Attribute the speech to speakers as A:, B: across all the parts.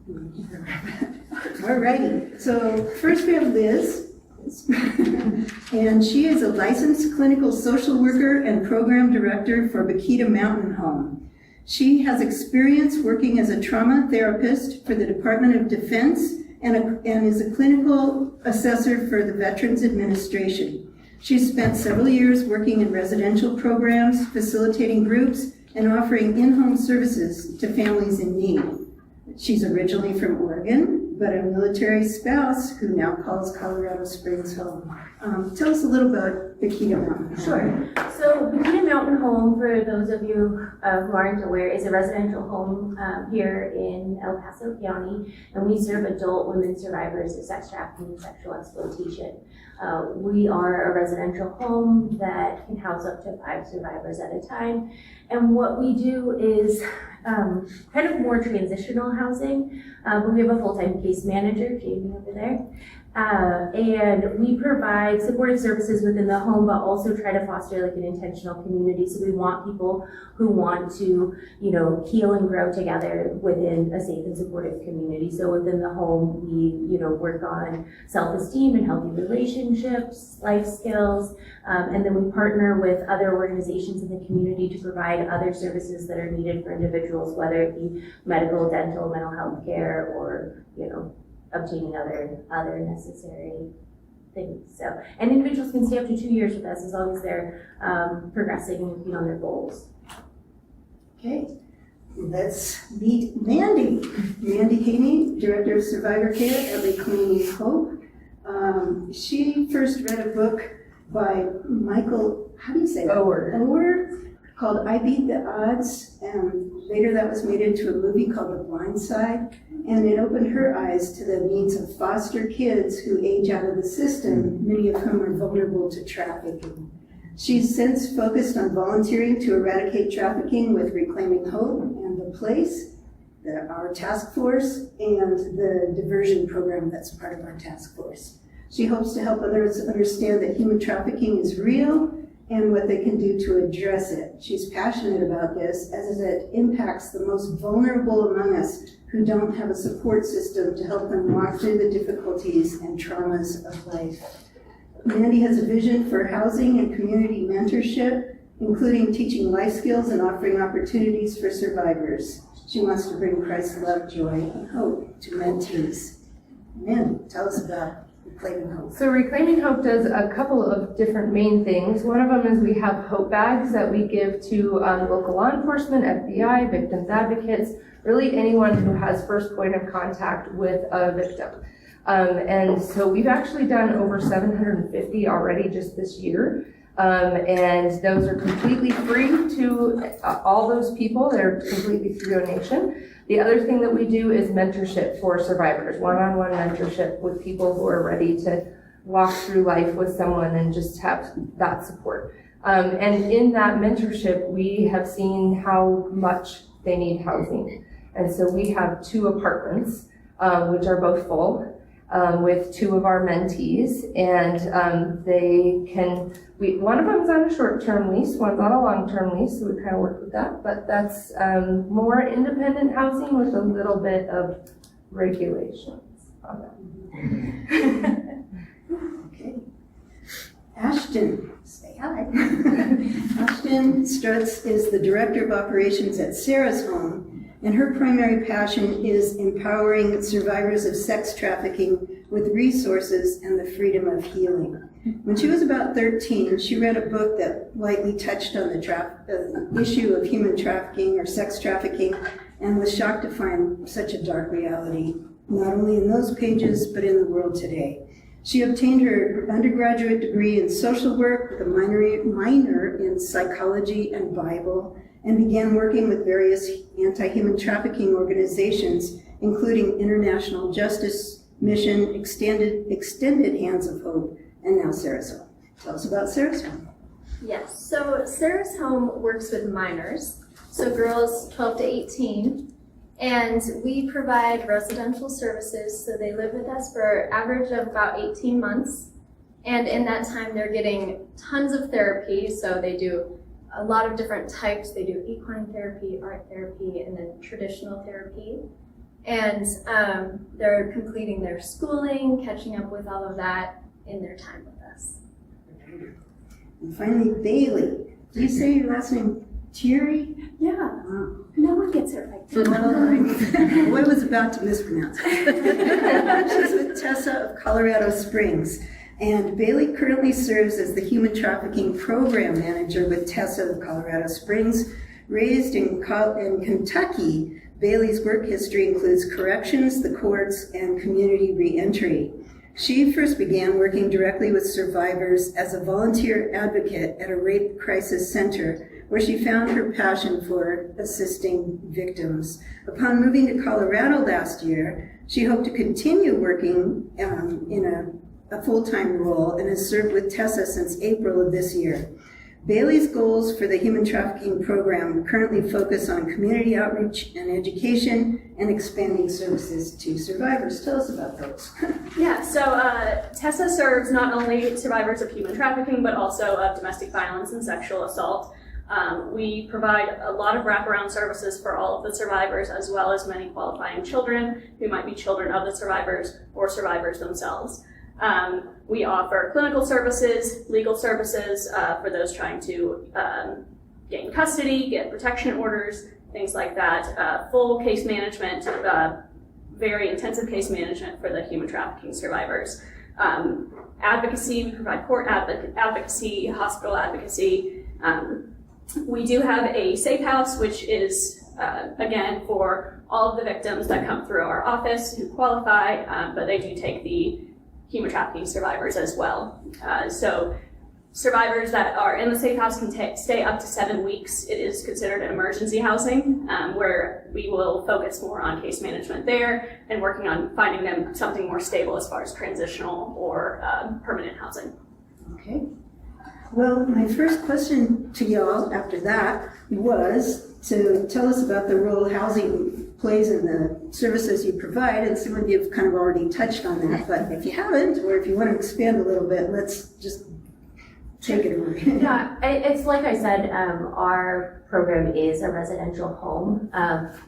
A: All righty. So first we have Liz. And she is a licensed clinical social worker and program director for Bakhita Mountain Home. She has experience working as a trauma therapist for the Department of Defense and is a clinical assessor for the Veterans Administration. She's spent several years working in residential programs, facilitating groups, and offering in-home services to families in need. She's originally from Oregon, but a military spouse who now calls Colorado Springs home. Tell us a little about Bakhita Mountain Home.
B: Sure. So Bakhita Mountain Home, for those of you who aren't aware, is a residential home here in El Paso County, and we serve adult women survivors of sex trafficking and sexual exploitation. We are a residential home that can house up to 5 survivors at a time, and what we do is kind of more transitional housing, but we have a full-time case manager, Jamie over there, and we provide supportive services within the home, but also try to foster like an intentional community. So we want people who want to, heal and grow together within a safe and supportive community. So within the home, we, work on self-esteem and healthy relationships, life skills, and then we partner with other organizations in the community to provide other services that are needed for individuals, whether it be medical, dental, mental health care, or, obtaining other necessary things. So, and individuals can stay up to 2 years with us as long as they're progressing and working on their goals.
A: Okay, let's meet Mandie. Mandie Hoehne, Director of Survivor Care at Reclaiming Hope. She first read a book by Michael, how do you say that? Oher, called I Beat the Odds, and later that was made into a movie called The Blind Side, and it opened her eyes to the needs of foster kids who age out of the system, many of whom are vulnerable to trafficking. She's since focused on volunteering to eradicate trafficking with Reclaiming Hope and The Place, our task force, and the diversion program that's part of our task force. She hopes to help others understand that human trafficking is real and what they can do to address it. She's passionate about this as it impacts the most vulnerable among us who don't have a support system to help them walk through the difficulties and traumas of life. Mandie has a vision for housing and community mentorship, including teaching life skills and offering opportunities for survivors. She wants to bring Christ's love, joy, and hope to mentees. Mandie, tell us about Reclaiming Hope.
C: So Reclaiming Hope does a couple of different main things. One of them is we have hope bags that we give to local law enforcement, FBI, victims advocates, really anyone who has first point of contact with a victim. And so we've actually done over 750 already just this year. And those are completely free to all those people. They're completely free donation. The other thing that we do is mentorship for survivors, one-on-one mentorship with people who are ready to walk through life with someone and just have that support. And in that mentorship, we have seen how much they need housing. And so we have 2 apartments, which are both full, with 2 of our mentees, and they can, one of them is on a short-term lease, one's on a long-term lease, so we kind of work with that, but that's more independent housing with a little bit of regulations on that.
A: Okay. Ashton, say hi. Ashton Strutz is the Director of Operations at Sarah's Home, and her primary passion is empowering survivors of sex trafficking with resources and the freedom of healing. When she was about 13, she read a book that lightly touched on the issue of human trafficking or sex trafficking, and was shocked to find such a dark reality, not only in those pages, but in the world today. She obtained her undergraduate degree in social work with a minor in psychology and Bible, and began working with various anti-human trafficking organizations, including International Justice Mission, Extended Hands of Hope, and now Sarah's Home. Tell us about Sarah's Home.
D: Yes, so Sarah's Home works with minors, so girls 12 to 18, and we provide residential services, so they live with us for an average of about 18 months, and in that time they're getting tons of therapy, so they do a lot of different types. They do equine therapy, art therapy, and then traditional therapy. And they're completing their schooling, catching up with all of that in their time with us.
A: And finally, Bailey. Do you say your last name Thiry?
D: Yeah,
A: Wow.
D: no one gets it right.
A: Well, I was about to mispronounce it. She's with Tessa of Colorado Springs. And Bailey currently serves as the Human Trafficking Program Manager with Tessa of Colorado Springs. Raised in Kentucky, Bailey's work history includes corrections, the courts, and community reentry. She first began working directly with survivors as a volunteer advocate at a rape crisis center, where she found her passion for assisting victims. Upon moving to Colorado last year, she hoped to continue working in a full-time role and has served with Tessa since April of this year. Bailey's goals for the Human Trafficking Program currently focus on community outreach and education and expanding services to survivors. Tell us about those.
E: Yeah, so Tessa serves not only survivors of human trafficking, but also of domestic violence and sexual assault. We provide a lot of wraparound services for all of the survivors, as well as many qualifying children who might be children of the survivors or survivors themselves. We offer clinical services, legal services for those trying to gain custody, get protection orders, things like that. Full case management, very intensive case management for the human trafficking survivors. Advocacy, we provide court advocacy, hospital advocacy. We do have a safe house, which is, again, for all of the victims that come through our office who qualify, but they do take the human trafficking survivors as well. So survivors that are in the safe house can stay up to 7 weeks. It is considered an emergency housing, where we will focus more on case management there and working on finding them something more stable as far as transitional or permanent housing.
A: Okay. Well, my first question to y'all after that was to tell us about the role housing plays in the services you provide, and some of you have kind of already touched on that, but if you haven't, or if you want to expand a little bit, let's just take it away.
B: Yeah, it's like I said, our program is a residential home.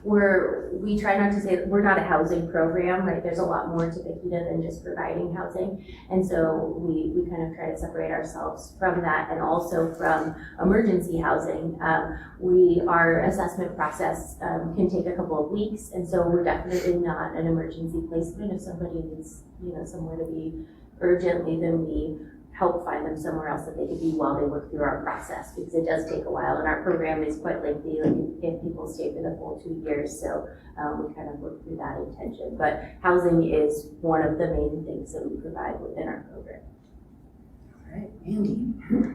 B: We try not to say we're not a housing program, right? There's a lot more to Bakhita than just providing housing. And so we kind of try to separate ourselves from that, and also from emergency housing. Our assessment process can take a couple of weeks, and so we're definitely not an emergency placement. If somebody needs, somewhere to be urgently, then we help find them somewhere else that they could be while they work through our process, because it does take a while, and our program is quite lengthy. If people stay for the full 2 years, so we kind of work through that intention. But housing is one of the main things that we provide within our program.
A: All right, Mandie.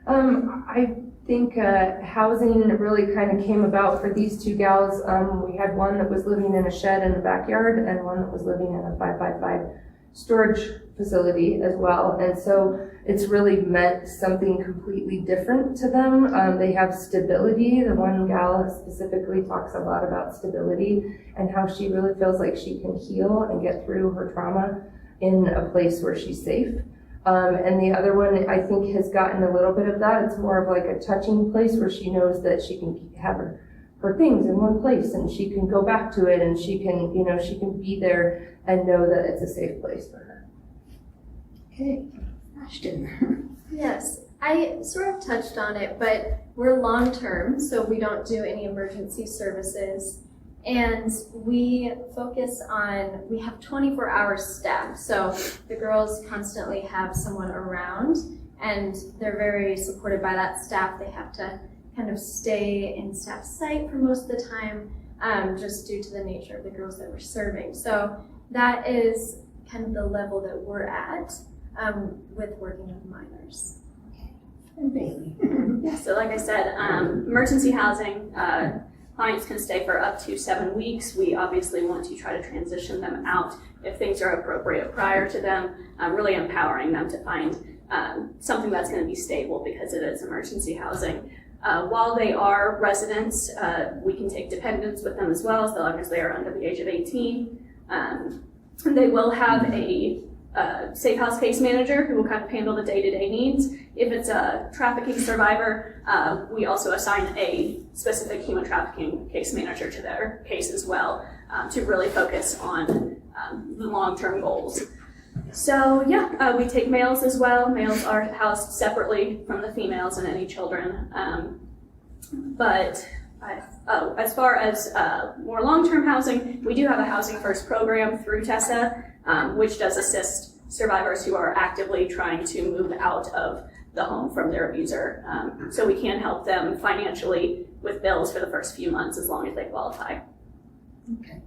C: I think housing really kind of came about for these two gals. We had one that was living in a shed in the backyard, and one that was living in a 5x5 storage facility as well. And so it's really meant something completely different to them. They have stability. The one gal specifically talks a lot about stability and how she really feels like she can heal and get through her trauma in a place where she's safe. And the other one, I think, has gotten a little bit of that. It's more of like a touching place where she knows that she can have her things in one place, and she can go back to it, and she can, she can be there and know that it's a safe place for her.
A: Okay, Ashton.
D: Yes, I sort of touched on it, but we're long-term, so we don't do any emergency services. And we focus on, we have 24-hour staff, so the girls constantly have someone around, and they're very supported by that staff. They have to kind of stay in staff site for most of the time, just due to the nature of the girls that we're serving. So that is kind of the level that we're at with working with minors.
A: And Bailey.
E: Yeah, so like I said, emergency housing, clients can stay for up to 7 weeks. We obviously want to try to transition them out if things are appropriate prior to them, really empowering them to find something that's going to be stable, because it is emergency housing. While they are residents, we can take dependents with them as well, as long as they are under the age of 18. They will have a safe house case manager who will kind of handle the day-to-day needs. If it's a trafficking survivor, we also assign a specific human trafficking case manager to their case as well. to really focus on the long-term goals. So yeah, we take males as well. Males are housed separately from the females and any children. As far as more long-term housing, we do have a Housing First program through Tessa, which does assist survivors who are actively trying to move out of the home from their abuser. So we can help them financially with bills for the first few months as long as they qualify.
A: Okay.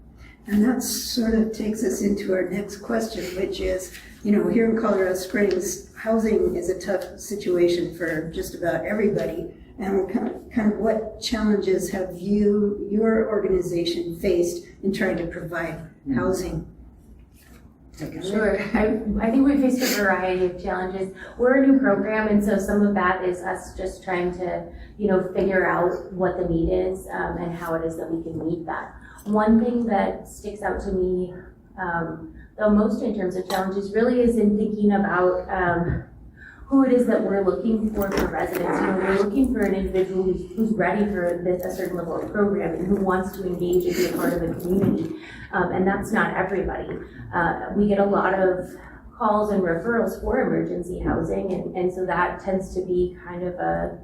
A: And that sort of takes us into our next question, which is, here in Colorado Springs, housing is a tough situation for just about everybody. And kind of what challenges have your organization faced in trying to provide housing?
B: Sure. I think we faced a variety of challenges. We're a new program, and so some of that is us just trying to, figure out what the need is and how it is that we can meet that. One thing that sticks out to me the most in terms of challenges really is in thinking about who it is that we're looking for residents. We're looking for an individual who's ready for a certain level of program and who wants to engage and be a part of the community. And that's not everybody. We get a lot of calls and referrals for emergency housing, and so that tends to be kind of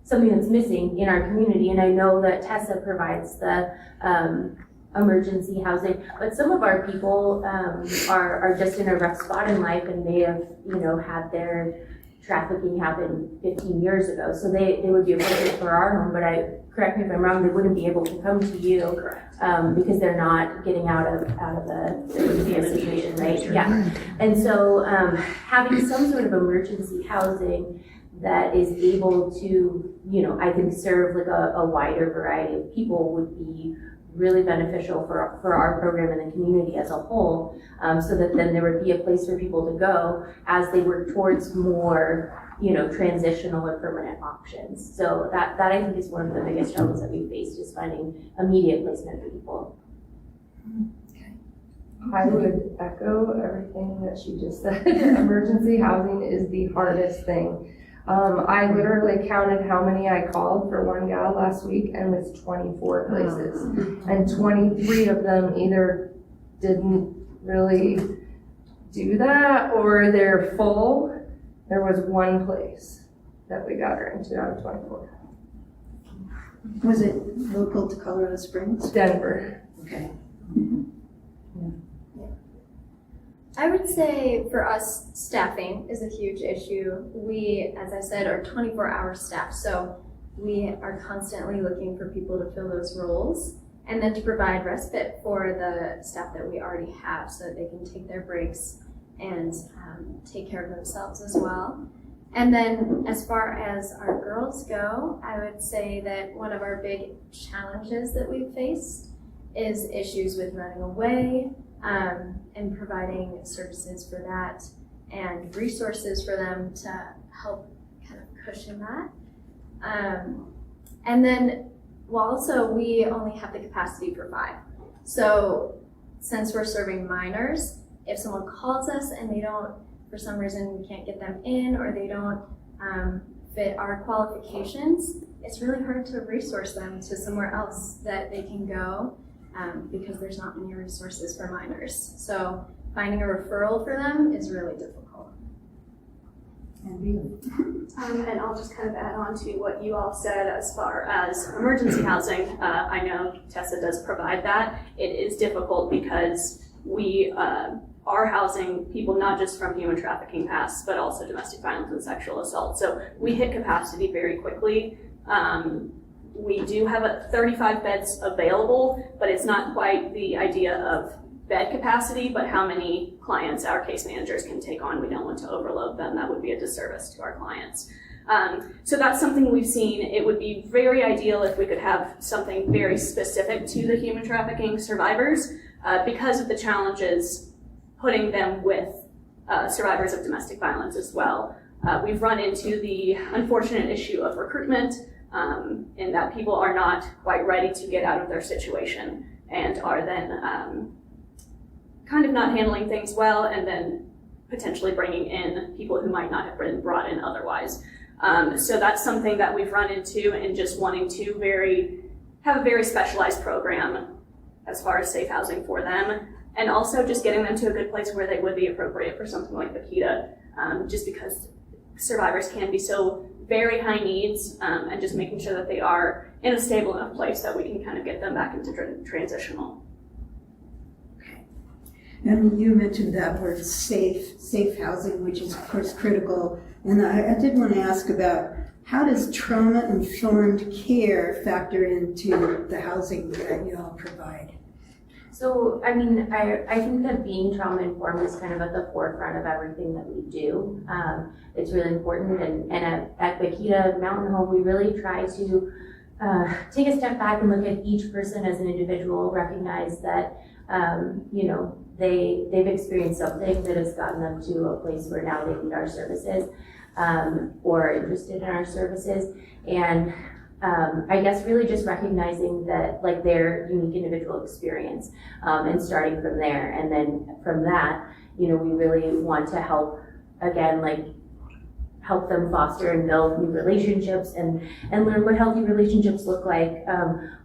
B: something that's missing in our community. And I know that Tessa provides the emergency housing, but some of our people are just in a rough spot in life and may have had their trafficking happen 15 years ago, so they would be appropriate for our home, but correct me if I'm wrong, they wouldn't be able to come to you because they're not getting out of the situation, right? Yeah. And so having some sort of emergency housing that is able to, I think serve like a wider variety of people would be really beneficial for our program and the community as a whole, so that then there would be a place for people to go as they work towards more, transitional or permanent options. So that I think is one of the biggest challenges that we faced, is finding immediate placement for people.
C: I would echo everything that she just said. Emergency housing is the hardest thing. I literally counted how many I called for one gal last week, and it was 24 places. And 23 of them either didn't really do that or they're full. There was one place that we got her into out of 24.
A: Was it local to Colorado Springs?
C: Denver.
A: Okay.
D: I would say for us, staffing is a huge issue. We, as I said, are 24-hour staff, so we are constantly looking for people to fill those roles, and then to provide respite for the staff that we already have so that they can take their breaks and take care of themselves as well. And then as far as our girls go, I would say that one of our big challenges that we've faced is issues with running away, and providing services for that and resources for them to help kind of cushion that. And then also we only have the capacity for 5. So since we're serving minors, if someone calls us and they don't, for some reason we can't get them in, or they don't fit our qualifications, it's really hard to resource them to somewhere else that they can go. Because there's not many resources for minors. So finding a referral for them is really difficult.
A: And
E: I'll just kind of add on to what you all said as far as emergency housing. I know Tessa does provide that. It is difficult because we are housing people not just from human trafficking pasts, but also domestic violence and sexual assault. So we hit capacity very quickly. We do have 35 beds available, but it's not quite the idea of bed capacity, but how many clients our case managers can take on. We don't want to overload them. That would be a disservice to our clients. So that's something we've seen. It would be very ideal if we could have something very specific to the human trafficking survivors, because of the challenges putting them with survivors of domestic violence as well. We've run into the unfortunate issue of recruitment, in that people are not quite ready to get out of their situation and are then kind of not handling things well, and then potentially bringing in people who might not have been brought in otherwise. So that's something that we've run into, and just wanting to very have a very specialized program as far as safe housing for them, and also just getting them to a good place where they would be appropriate for something like Bakhita, just because survivors can be so very high needs, and just making sure that they are in a stable enough place that we can kind of get them back into transitional.
A: And you mentioned that word safe housing, which is of course critical. And I did want to ask about, how does trauma-informed care factor into the housing that you all provide?
B: So, I mean, I think that being trauma-informed is kind of at the forefront of everything that we do. It's really important, and at Bakhita Mountain Home, we really try to take a step back and look at each person as an individual, recognize that, you know, they've experienced something that has gotten them to a place where now they need our services, or interested in our services. And I guess really just recognizing that, like, their unique individual experience, and starting from there. And then from that, you know, we really want to help, again, like, help them foster and build new relationships and learn what healthy relationships look like,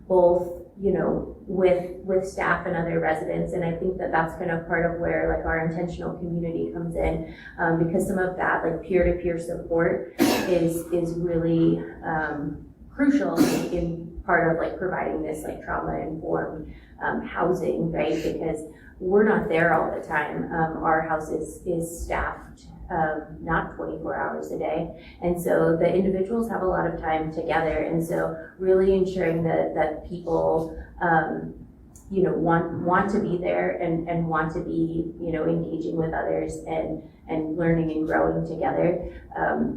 B: both, you know, with staff and other residents. And I think that that's kind of part of where, like, our intentional community comes in, because some of that, like, peer-to-peer support is really crucial in part of, like, providing this, like, trauma-informed housing, right? Because we're not there all the time. Our house is staffed not 24 hours a day. And so the individuals have a lot of time together. And so really ensuring that people, you know, want to be there and want to be, you know, engaging with others and learning and growing together,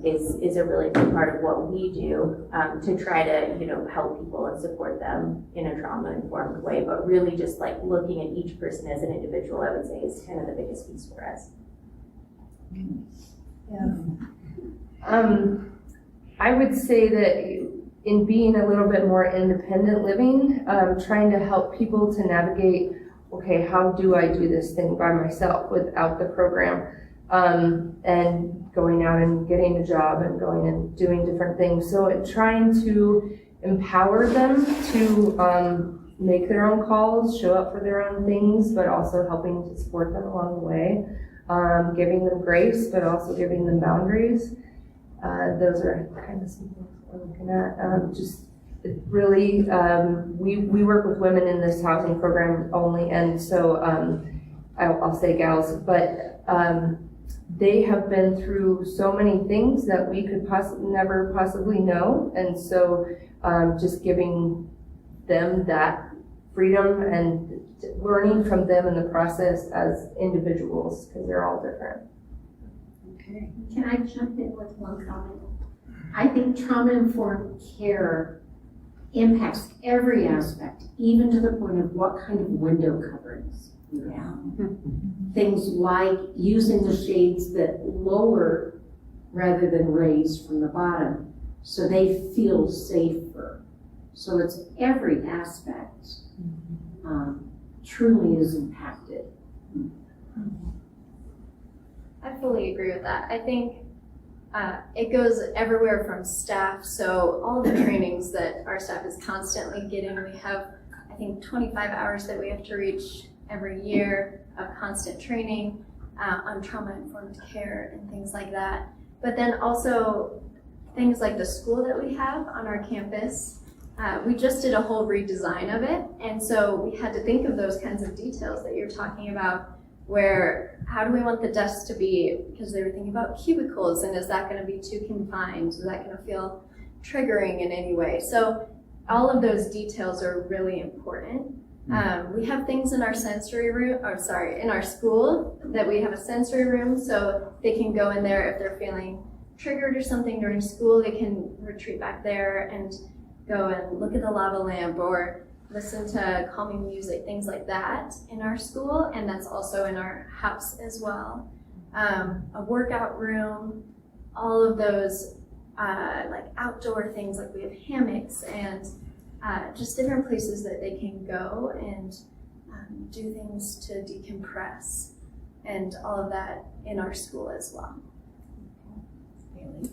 B: is a really big part of what we do, to try to, you know, help people and support them in a trauma-informed way. But really just, like, looking at each person as an individual, I would say, is kind of the biggest piece for us.
A: Yeah.
C: I would say that in being a little bit more independent living, trying to help people to navigate, okay, how do I do this thing by myself without the program? And going out and getting a job and going and doing different things. So trying to empower them to make their own calls, show up for their own things, but also helping to support them along the way. Giving them grace, but also giving them boundaries. Those are kind of some things we're looking at. Just really, we work with women in this housing program only, and so I'll say gals, but they have been through so many things that we could never possibly know, and so just giving them that freedom and learning from them in the process as individuals, because they're all different.
A: Okay.
F: Can I jump in with one comment? I think trauma-informed care impacts every aspect, even to the point of what kind of window coverings you have. Things like using the shades that lower rather than raise from the bottom, so they feel safer. So it's every aspect truly is impacted.
D: I fully agree with that. I think it goes everywhere from staff. So all the trainings that our staff is constantly getting, we have, I think, 25 hours that we have to reach every year of constant training on trauma-informed care and things like that. But then also things like the school that we have on our campus. We just did a whole redesign of it, and so we had to think of those kinds of details that you're talking about, where how do we want the desks to be, because they were thinking about cubicles, and is that going to be too confined? Is that going to feel triggering in any way? So all of those details are really important. We have things in our sensory room, in our school, that we have a sensory room, so they can go in there if they're feeling triggered or something during school, they can retreat back there and go and look at the lava lamp or listen to calming music, things like that in our school, and that's also in our house as well. A workout room, all of those like outdoor things, like we have hammocks and just different places that they can go and do things to decompress, and all of that in our school as well.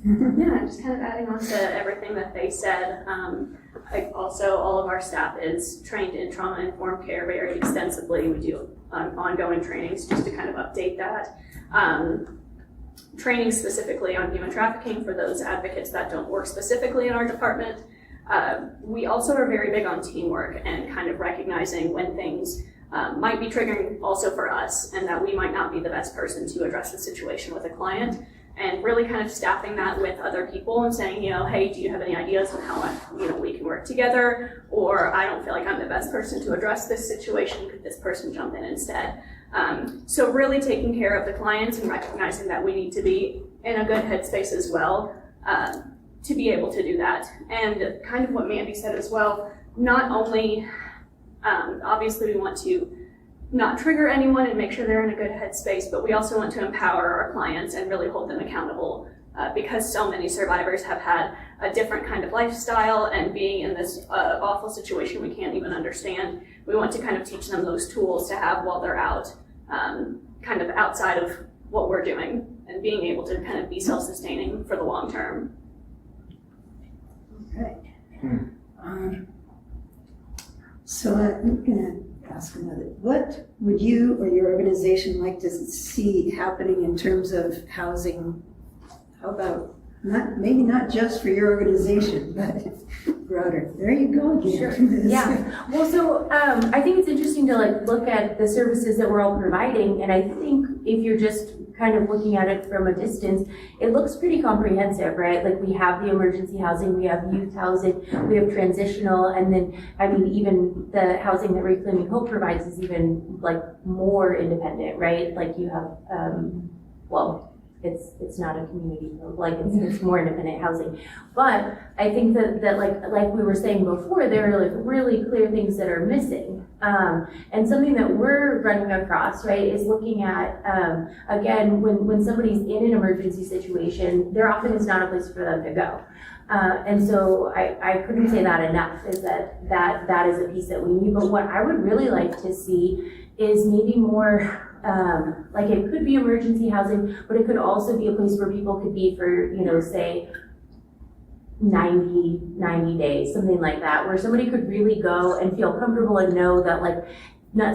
E: Yeah, just kind of adding on to everything that they said. Also, all of our staff is trained in trauma-informed care very extensively. We do ongoing trainings just to kind of update that. Training specifically on human trafficking for those advocates that don't work specifically in our department. We also are very big on teamwork and kind of recognizing when things might be triggering also for us, and that we might not be the best person to address the situation with a client, and really kind of staffing that with other people and saying, hey, do you have any ideas on how we can work together? Or I don't feel like I'm the best person to address this situation. Could this person jump in instead? So really taking care of the clients and recognizing that we need to be in a good headspace as well to be able to do that. And kind of what Mandie said as well, not only, obviously we want to not trigger anyone and make sure they're in a good headspace, but we also want to empower our clients and really hold them accountable because so many survivors have had a different kind of lifestyle, and being in this awful situation we can't even understand. We want to kind of teach them those tools to have while they're out, kind of outside of what we're doing, and being able to kind of be self-sustaining for the long term.
A: Right. So I'm gonna ask another. What would you or your organization like to see happening in terms of housing? How about maybe not just for your organization, but broader? There you go again.
B: Sure. Yeah. Well, so I think it's interesting to look at the services that we're all providing, and I think if you're just kind of looking at it from a distance, it looks pretty comprehensive, right? Like we have the emergency housing, we have youth housing, we have transitional, and then, even the housing that Reclaiming Hope provides is even more independent, right? Like you have, it's not a community, it's more independent housing. But I think that like we were saying before, there are really clear things that are missing. And something that we're running across, right, is looking at, again, when somebody's in an emergency situation, there often is not a place for them to go. And so I couldn't say that enough, is that is a piece that we need. But what I would really like to see is maybe more, it could be emergency housing, but it could also be a place where people could be for, say, 90 days, something like that, where somebody could really go and feel comfortable and know that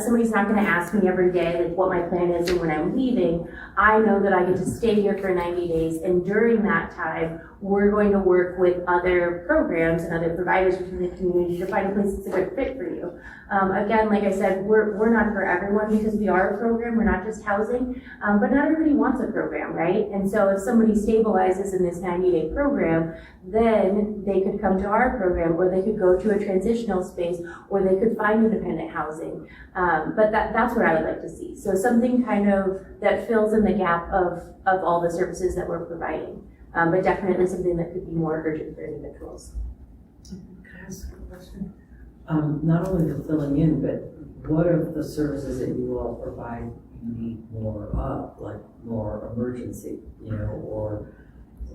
B: somebody's not going to ask me every day what my plan is and when I'm leaving. I know that I get to stay here for 90 days, and during that time we're going to work with other programs and other providers within the community to find a place that's a good fit for you. Again, like I said, we're not for everyone because we are a program, we're not just housing, but not everybody wants a program, right? And so if somebody stabilizes in this 90-day program, then they could come to our program, or they could go to a transitional space, or they could find independent housing. But that's what I would like to see. So something kind of that fills in the gap of all the services that we're providing, but definitely something that could be more urgent for individuals.
G: Can I ask a question? Not only the filling in, but what of the services that you all provide you need more of, like more emergency, or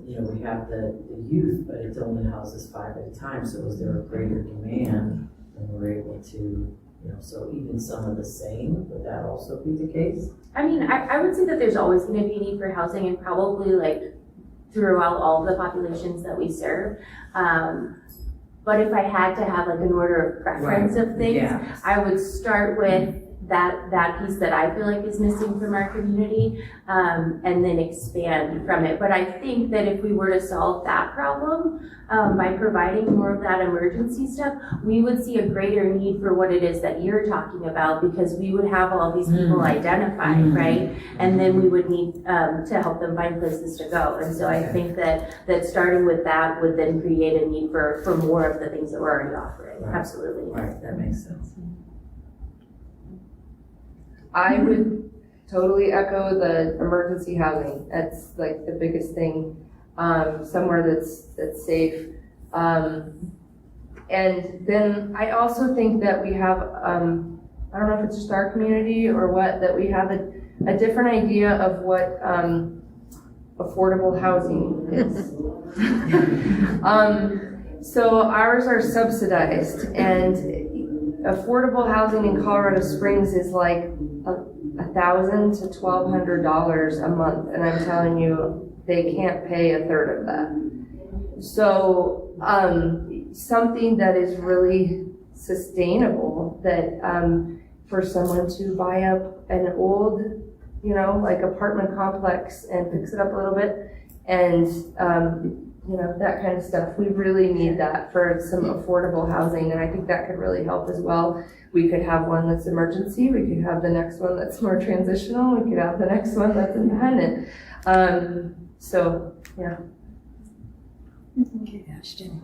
G: we have the youth, but it only houses 5 at a time. So is there a greater demand and we're able to, so even some of the same, would that also be the case?
B: I would say that there's always going to be a need for housing, and probably throughout all of the populations that we serve. But if I had to have an order of preference of things,
G: Yeah.
B: I would start with that piece that I feel like is missing from our community, and then expand from it. But I think that if we were to solve that problem by providing more of that emergency stuff, we would see a greater need for what it is that you're talking about, because we would have all these people identified, right? And then we would need to help them find places to go. And so I think that starting with that would then create a need for more of the things that we're already offering.
G: Right.
B: Absolutely.
G: Right, that makes sense.
C: I would totally echo the emergency housing. That's the biggest thing. Somewhere that's safe. And then I also think that we have, I don't know if it's just our community or what, that we have a different idea of what affordable housing is. So ours are subsidized, and affordable housing in Colorado Springs is $1,000 to $1,200 a month, and I'm telling you, they can't pay a third of that. So something that is really sustainable, that for someone to buy up an old, like apartment complex and fix it up a little bit and, that kind of stuff. We really need that for some affordable housing, and I think that could really help as well. We could have one that's emergency, we could have the next one that's more transitional, we could have the next one that's independent.
A: Okay, Ashton.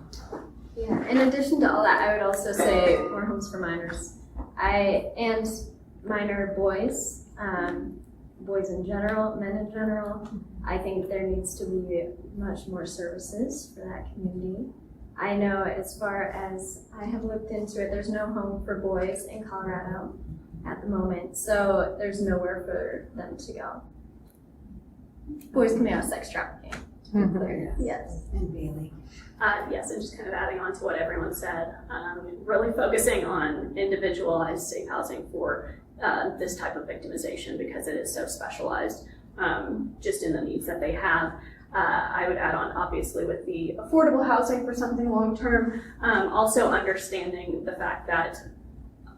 D: Yeah, in addition to all that, I would also say more homes for minors. And minor boys, boys in general, men in general. I think there needs to be much more services for that community. I know as far as I have looked into it, there's no home for boys in Colorado at the moment, so there's nowhere for them to go. Boys coming out of sex trafficking. Yes.
A: And Bailey.
E: Yes, and just kind of adding on to what everyone said, really focusing on individualized safe housing for this type of victimization because it is so specialized just in the needs that they have. I would add on, obviously, with the affordable housing for something long-term, also understanding the fact that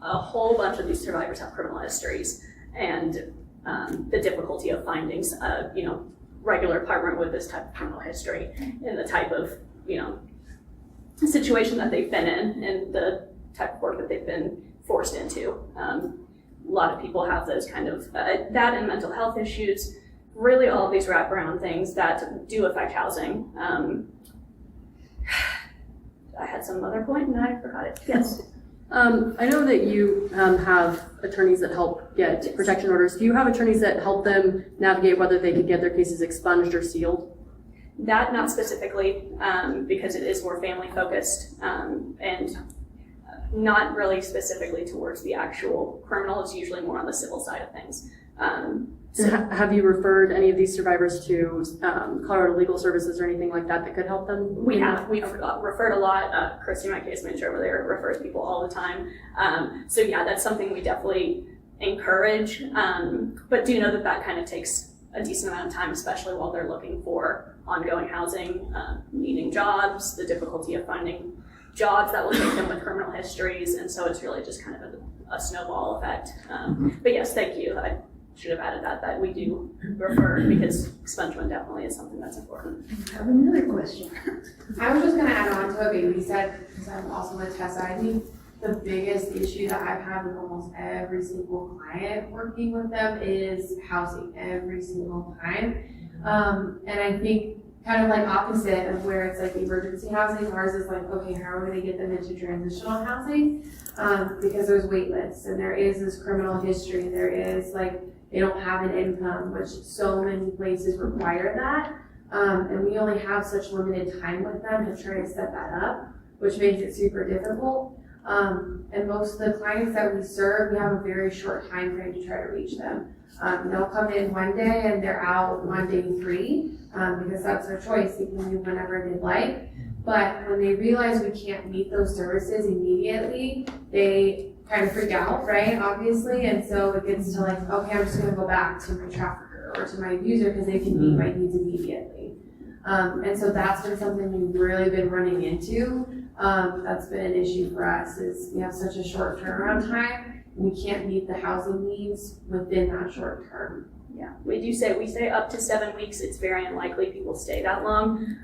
E: a whole bunch of these survivors have criminal histories and the difficulty of finding, regular apartment with this type of criminal history and the type of, situation that they've been in and the type of work that they've been forced into. A lot of people have those kind of, that and mental health issues, really all of these wraparound things that do affect housing. I had some other point and I forgot it. Yes.
H: I know that you have attorneys that help get protection orders. Do you have attorneys that help them navigate whether they could get their cases expunged or sealed?
E: That not specifically, because it is more family focused and not really specifically towards the actual criminal. It's usually more on the civil side of things.
H: So have you referred any of these survivors to Colorado Legal Services or anything like that could help them?
E: We have. We've referred a lot. Christy, my case manager over there, refers people all the time. So yeah, that's something we definitely encourage, but do know that kind of takes a decent amount of time, especially while they're looking for ongoing housing, needing jobs, the difficulty of finding jobs that will take them with criminal histories, and so it's really just kind of a snowball effect. But yes, thank you. I should have added that we do refer because expungement definitely is something that's important.
A: I have another question.
I: I was just going to add on to what Bailey said, because I'm also with Tessa. I think the biggest issue that I've had with almost every single client working with them is housing every single time. And I think kind of like opposite of where it's like emergency housing, ours is like, okay, how are we going to get them into transitional housing? Because there's wait lists and there is this criminal history. There is like, they don't have an income, which so many places require that. And we only have such limited time with them to try to set that up, which makes it super difficult. And most of the clients that we serve, we have a very short time frame to try to reach them. They'll come in one day and they're out on day 3, because that's their choice. They can do whenever they'd like. But when they realize we can't meet those services immediately, they kind of freak out, right? Obviously. And so it gets to like, okay, I'm just going to go back to my trafficker or to my abuser because they can meet my needs immediately. And so that's been something we've really been running into. That's been an issue for us is we have such a short turnaround time. We can't meet the housing needs within that short term.
E: Yeah, we say up to 7 weeks. It's very unlikely people stay that long.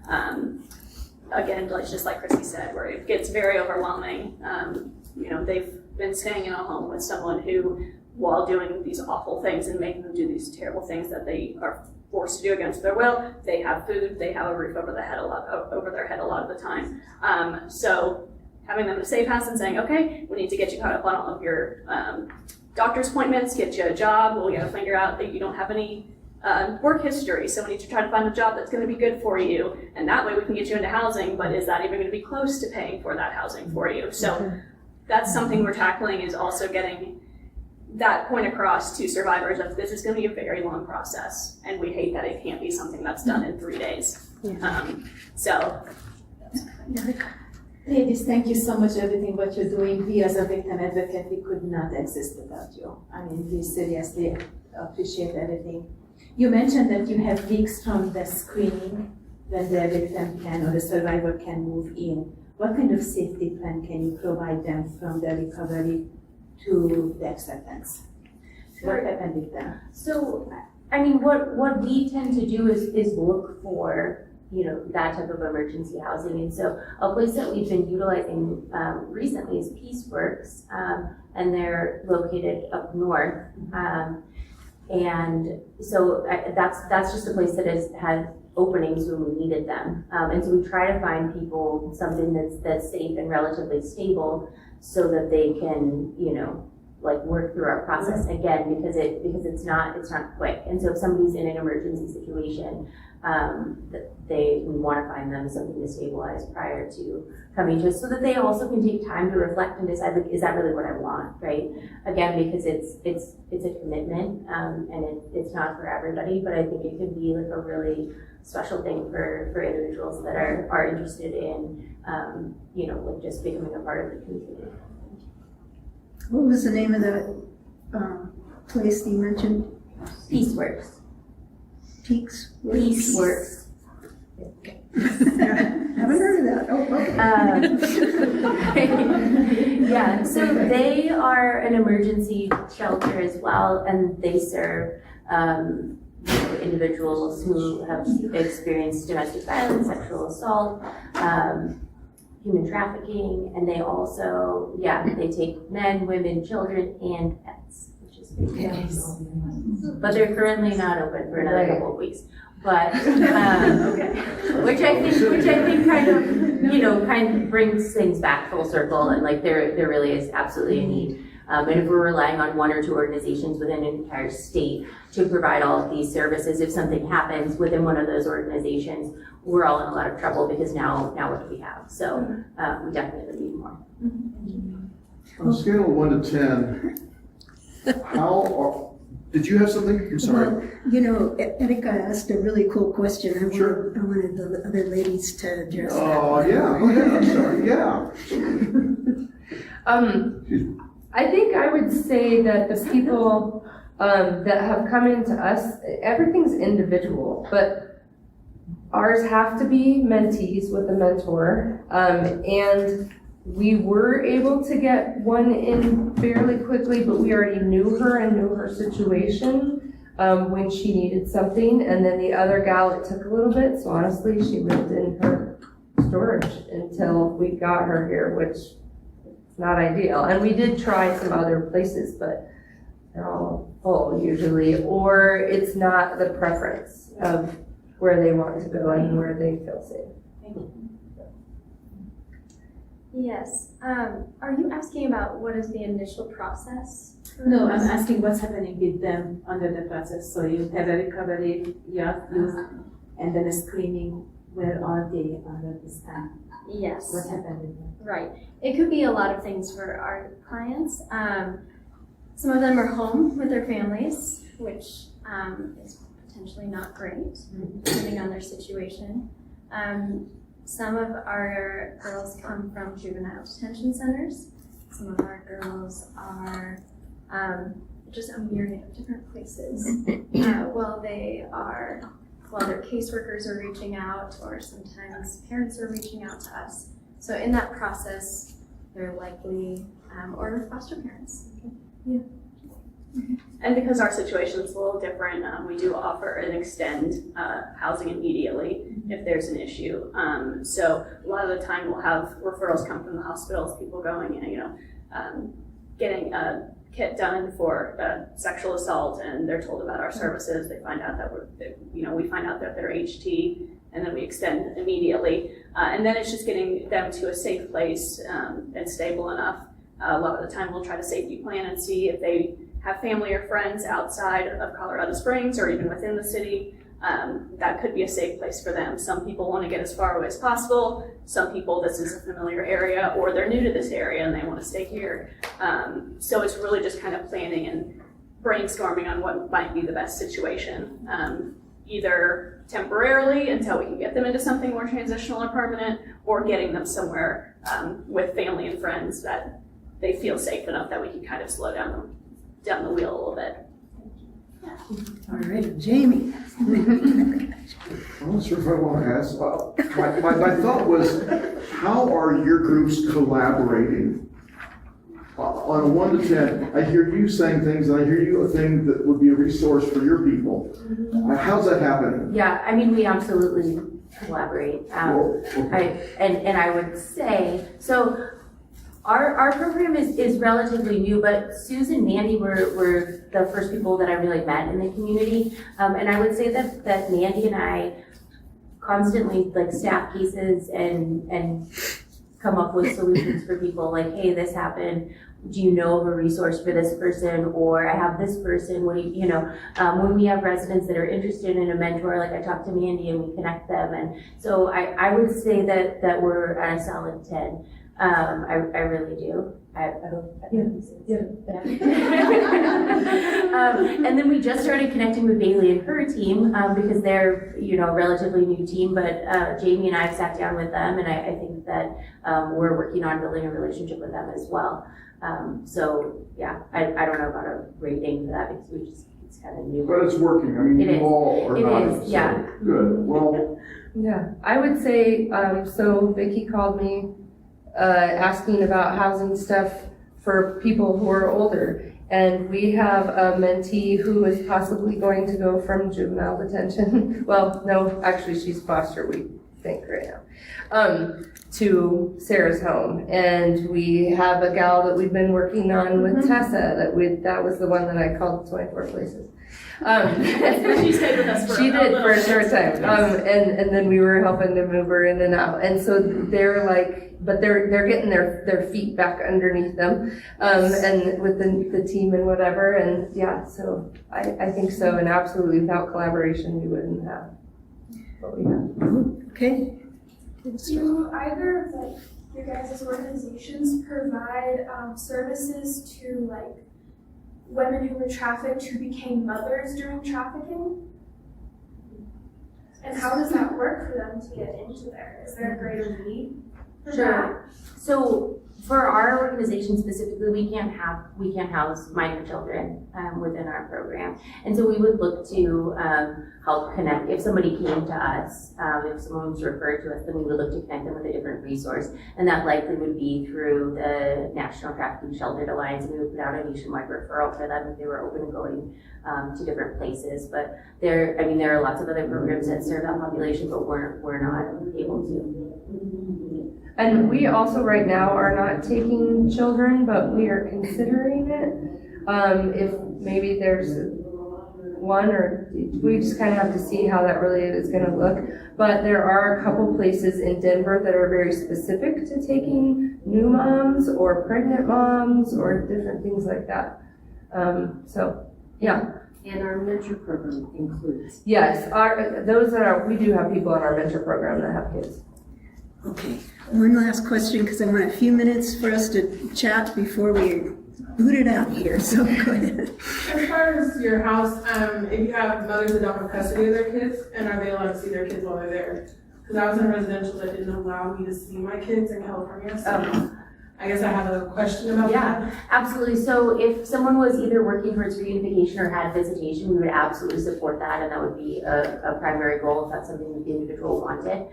E: Again, just like Christy said, where it gets very overwhelming. They've been staying in a home with someone who, while doing these awful things and making them do these terrible things that they are forced to do against their will, they have food, they have a roof over their head a lot of the time. So having them in a safe house and saying, okay, we need to get you caught up on all of your doctor's appointments, get you a job. We got to figure out that you don't have any work history, so we need to try to find a job that's going to be good for you, and that way we can get you into housing, but is that even going to be close to paying for that housing for you? So that's something we're tackling, is also getting that point across to survivors of this is going to be a very long process, and we hate that it can't be something that's done in 3 days.
J: Ladies, thank you so much for everything what you're doing. We as a victim advocate, we could not exist without you. I mean, we seriously appreciate everything. You mentioned that you have weeks from the screening when the victim can or the survivor can move in. what kind of safety plan can you provide them from the recovery to the acceptance? What happened with them?
B: So, I mean, what we tend to do is look for, that type of emergency housing. And so a place that we've been utilizing recently is Peaceworks, and they're located up north. And so that's just a place that has had openings when we needed them. And so we try to find people something that's safe and relatively stable so that they can, work through our process again, because it's not quick. And so if somebody's in an emergency situation, we want to find them something to stabilize prior to coming to us, so that they also can take time to reflect and decide, like, is that really what I want, right? Again, because it's a commitment, and it's not for everybody, but I think it can be like a really special thing for individuals that are interested in, just becoming a part of the community.
A: What was the name of that place you mentioned?
B: Peaceworks.
A: Peaks?
B: Peaceworks.
A: Haven't heard of that. Oh, okay.
B: Yeah, so they are an emergency shelter as well, and they serve individuals who have experienced domestic violence, sexual assault, human trafficking, and they also, they take men, women, children, and pets, which is pretty nice. But they're currently not open for another couple of weeks. But which I think kind of brings things back full circle, and like there really is absolutely a need. And if we're relying on one or two organizations within an entire state to provide all of these services, if something happens within one of those organizations, we're all in a lot of trouble, because now what do we have? So we definitely need more.
K: On a scale of 1 to 10, did you have something? I'm sorry.
A: Well, Erika asked a really cool question. I wanted the other ladies to address that.
K: Oh, yeah, go ahead, I'm sorry, yeah.
C: I think I would say that the people that have come into us, everything's individual, but ours have to be mentees with a mentor, and we were able to get one in fairly quickly, but we already knew her and knew her situation when she needed something. And then the other gal, it took a little bit, so honestly, she lived in her storage until we got her here, which is not ideal. And we did try some other places, but they're all full usually, or it's not the preference of where they want to go and where they feel safe.
D: Yes. Are you asking about what is the initial process?
J: No, I'm asking what's happening with them under the process. So you have a recovery, and then a screening. Where are they under this time?
D: Yes.
J: What happened with them?
D: Right. It could be a lot of things for our clients. Some of them are home with their families, which is potentially not great, depending on their situation. Some of our girls come from juvenile detention centers. Some of our girls are just a myriad of different places. While their caseworkers are reaching out, or sometimes parents are reaching out to us. So in that process, they're likely, or foster parents. Yeah.
E: And because our situation is a little different, we do offer and extend housing immediately if there's an issue. So a lot of the time we'll have referrals come from the hospitals, people going, getting a kit done for sexual assault, and they're told about our services. They find out that we find out that they're HT, and then we extend immediately. And then it's just getting them to a safe place and stable enough. A lot of the time we'll try to safety plan and see if they have family or friends outside of Colorado Springs or even within the city. That could be a safe place for them. Some people want to get as far away as possible. Some people, this is a familiar area, or they're new to this area and they want to stay here. So it's really just kind of planning and brainstorming on what might be the best situation. Either temporarily until we can get them into something more transitional or permanent, or getting them somewhere with family and friends that they feel safe enough that we can kind of slow down the wheel a little bit.
A: All right, Jamie.
K: I'm not sure if I want to ask. My thought was, how are your groups collaborating? On a 1 to 10, I hear you saying things, and I hear you a thing that would be a resource for your people. How's that happening?
B: Yeah, I mean, we absolutely collaborate.
K: Well, okay.
B: I would say, so our program is relatively new, but Susan and Mandie were the first people that I really met in the community. And I would say that Mandie and I constantly like staff cases and come up with solutions for people like, hey, this happened. Do you know of a resource for this person? Or I have this person, what do you know, when we have residents that are interested in a mentor, like I talk to Mandie and we connect them. And so I would say that we're at a solid 10. I really do. I hope that makes sense. And then we just started connecting with Bailey and her team because they're, a relatively new team, but Jamie and I have sat down with them, and I think that we're working on building a relationship with them as well. So yeah, I don't know about a rating for that because it's kind of new.
K: But it's working. I mean, you all are nodding.
B: Is, yeah.
K: So good. Well.
C: Yeah, I would say, so Vicki called me asking about housing stuff for people who are older. And we have a mentee who is possibly going to go from juvenile detention. Well, no, actually she's foster, we think right now, to Sarah's home. And we have a gal that we've been working on with Tessa, that was the one that I called 24 places.
E: She stayed with us for
C: she did for a
E: bit.
C: short time. And then we were helping to move her in and out. And so they're like, but they're getting their feet back underneath them, and with the team and whatever. And yeah, so I think so. And absolutely without collaboration, we wouldn't have what we have.
A: Okay.
L: Do either of like your guys' organizations provide services to like women who were trafficked who became mothers during trafficking? And how does that work for them to get into there? Is there a greater need for
B: Sure. So for our organization specifically, we can't house minor children within our program, and so we would look to help connect. If somebody came to us, if someone was referred to us, then we would look to connect them with a different resource, and that likely would be through the National Trafficking Sheltered Alliance, and we would put out a nationwide referral for them if they were open to going to different places. But there are lots of other programs that serve that population, but we're not able to.
C: And we also right now are not taking children, but we are considering it. If maybe there's one, or we just kind of have to see how that really is going to look. But there are a couple places in Denver that are very specific to taking new moms or pregnant moms or different things like that. So yeah.
F: And our mentor program includes.
C: Yes, we do have people in our mentor program that have kids.
A: Okay, one last question, because I want a few minutes for us to chat before we boot it out here, so go ahead.
M: As far as your house, if you have mothers that don't have custody of their kids, and are they allowed to see their kids while they're there? Because I was in a residential that didn't allow me to see my kids in California, so I guess I have a question about that.
B: Yeah, absolutely. So if someone was either working towards reunification or had visitation, we would absolutely support that, and that would be a primary goal if that's something that the individual wanted.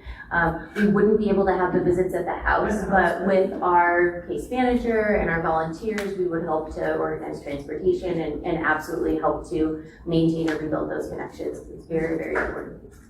B: We wouldn't be able to have the visits at the house, but with our case manager and our volunteers, we would help to organize transportation and absolutely help to maintain or rebuild those connections. It's very, very important.